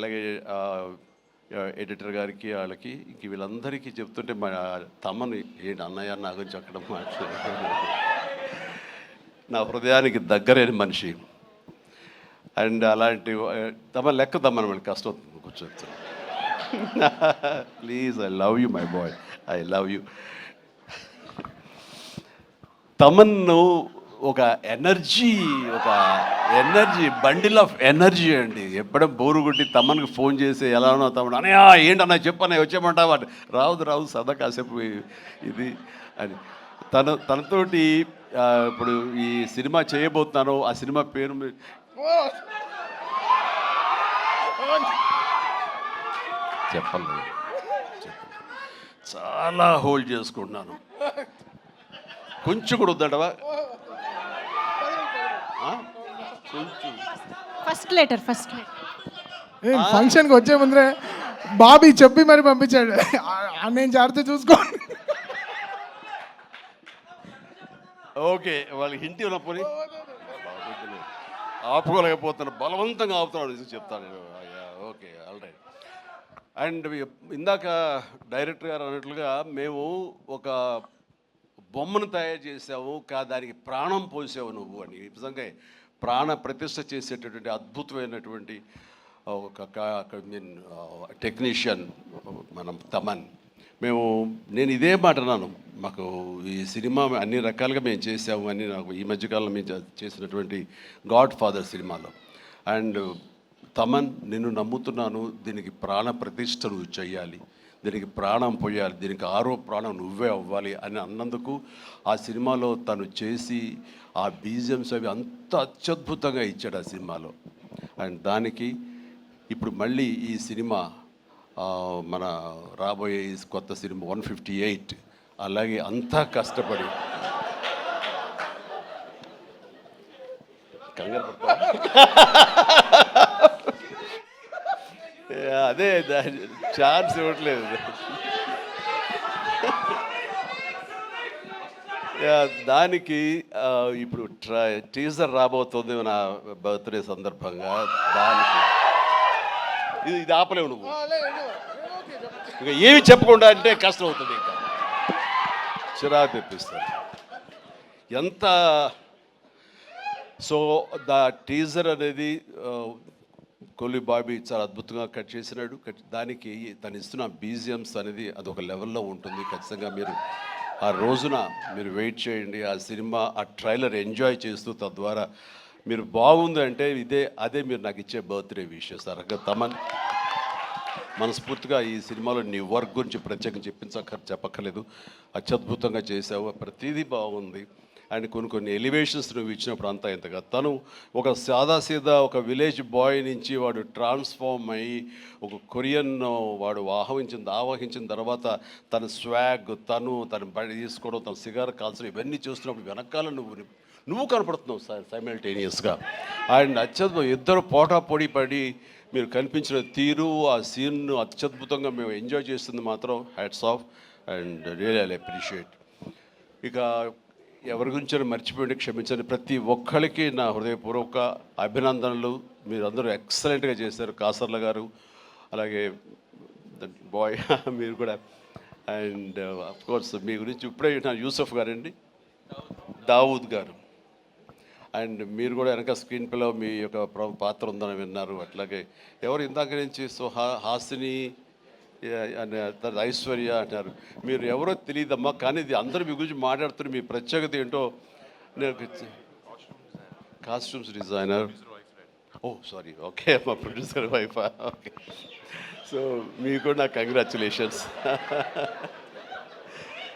అలాగే ఎడిటర్ గారికి వాళ్ళకి ఇంక వీళ్ళందరికీ చెప్తుంటే మా తమ్మని ఏంటి అన్నయ్య నా గురించి అక్కడ మాట్లాడారు. నా హృదయానికి దగ్గరైన మనిషి. అండ్ అలాంటి తమ లెక్క తమ్మని మళ్ళీ కష్టం అవుతుంది కూర్చొని. Please, I love you my boy, I love you. తమన్ను ఒక ఎనర్జీ బండిల్ ఆఫ్ ఎనర్జీ అండి. ఎప్పుడో బోరు కొట్టి తమ్మనికి ఫోన్ చేసి ఎలా ఉన్నావు తమ్ముడు, అనయా ఏంటన్నా చెప్పన్నా వచ్చేయమంటావా, రావు సదా కాసేపు ఇది అని. తనతోటి ఇప్పుడు ఈ సినిమా చేయబోతున్నాను, ఆ సినిమా పేరు చెప్పండి, చాలా హోల్డ్ చేసుకుంటున్నాను. కొంచెం కూడా వద్దంటవా? ఫస్ట్ లెటర్ ఫంక్షన్కి వచ్చే ముందరే బాబీ చెప్పి మరి పంపించాడు, నేను జాగ్రత్త చూసుకోండి. ఓకే, వాళ్ళకి హింట్ ఉన్నప్పుడు ఆపుకోలేకపోతున్నాను, బలవంతంగా ఆపుతున్నాడు చెప్తాను. Okay, all right. అండ్ ఇందాక డైరెక్టర్ గారు అన్నట్లుగా మేము ఒక బొమ్మను తయారు చేసావు, దానికి ప్రాణం పోసావు నువ్వు అని. నిజంగా ప్రాణ ప్రతిష్ఠ చేసేటటువంటి అద్భుతమైనటువంటి ఒక టెక్నీషియన్ మనం తమన్. నేను ఇదే మాట అన్నాను, మాకు ఈ సినిమా అన్ని రకాలుగా మేము చేసాము అని. నాకు ఈ మధ్యకాలంలో మేము చేసినటువంటి గాడ్ ఫాదర్ సినిమాలో, అండ్ తమన్ నిన్ను నమ్ముతున్నాను, దీనికి ప్రాణ ప్రతిష్ఠ నువ్వు చెయ్యాలి, దీనికి ప్రాణం పోయాలి, దీనికి ఆరో ప్రాణం నువ్వే అవ్వాలి అని అన్నందుకు ఆ సినిమాలో తను చేసి ఆ బీజిఎమ్స్ అవి అంత అత్యద్భుతంగా ఇచ్చాడు ఆ సినిమాలో. అండ్ దానికి ఇప్పుడు మళ్ళీ ఈ సినిమా మన రాబోయే కొత్త సినిమా 158 అలాగే అంతా కష్టపడి కంగారు అదే ఛాన్స్ ఇవ్వట్లేదు. దానికి ఇప్పుడు టీజర్ రాబోతుంది నా బర్త్డే సందర్భంగా. దానికి ఇది ఆపలేవు నువ్వు, ఇంకా ఏమి చెప్పకుండా అంటే కష్టం అవుతుంది, ఇంకా చిరాకు తెప్పిస్తాను ఎంత. సో దా టీజర్ అనేది కొల్లి బాబీ చాలా అద్భుతంగా కట్ చేసినాడు. దానికి తను ఇస్తున్న బీజిఎమ్స్ అనేది అదొక లెవెల్లో ఉంటుంది. ఖచ్చితంగా మీరు ఆ రోజున మీరు వెయిట్ చేయండి, ఆ సినిమా ఆ ట్రైలర్ ఎంజాయ్ చేస్తూ తద్వారా మీరు బాగుంది అంటే అదే మీరు నాకు ఇచ్చే బర్త్డే విషెస్. తమన్ మనస్ఫూర్తిగా ఈ సినిమాలో నీ వర్క్ గురించి ప్రత్యేకంగా చెప్పక్కర్లేదు, అత్యద్భుతంగా చేసావు, ప్రతిదీ బాగుంది. అండ్ కొన్ని ఎలివేషన్స్ నువ్వు ఇచ్చినప్పుడు అంతా ఇంతగా తను ఒక సాదాసీదా ఒక విలేజ్ బాయ్ నుంచి వాడు ట్రాన్స్ఫార్మ్ అయ్యి ఒక కొరియన్ వాడు ఆవహించిన తర్వాత తన స్వాగ్, తన బడి తీసుకోవడం, తన సిగార్ కాల్చడం, ఇవన్నీ చూస్తున్నప్పుడు వెనకాల నువ్వు కనపడుతున్నావు సైమల్టేనియస్గా. అండ్ అత్యద్భుతం, ఇద్దరు పోటాపోటీ పడి మీరు కనిపించిన తీరు, ఆ సీన్ను అత్యద్భుతంగా మేము ఎంజాయ్ చేస్తుంది మాత్రం hats off and really I appreciate. ఇక ఎవరి గురించి మర్చిపోయింది క్షమించండి. ప్రతి ఒక్కరికి నా హృదయపూర్వక అభినందనలు. మీరందరూ ఎక్సలెంట్గా చేశారు, కాసర్ల గారు అలాగే బాయ్ మీరు కూడా. అండ్ అఫ్కోర్స్ మీ గురించి ఇప్పుడే నా యూసఫ్ గారండి, దావూద్ గారు, అండ్ మీరు కూడా వెనక స్క్రీన్ ప్లేలో మీ యొక్క పాత్ర ఉందని విన్నారు. అట్లాగే ఎవరు ఇందాక నుంచి హాసిని ఐశ్వర్య అంటారు, మీరు ఎవరో తెలియదమ్మా, కానీ ఇది అందరూ మీ గురించి మాట్లాడుతున్నారు. మీ ప్రత్యేకత ఏంటో నేను కాస్ట్యూమ్స్ డిజైనర్, సారీ, ఓకే, మా ప్రొడ్యూసర్ వైఫ్, ఓకే. సో మీకు కూడా నా కంగ్రాచులేషన్స్.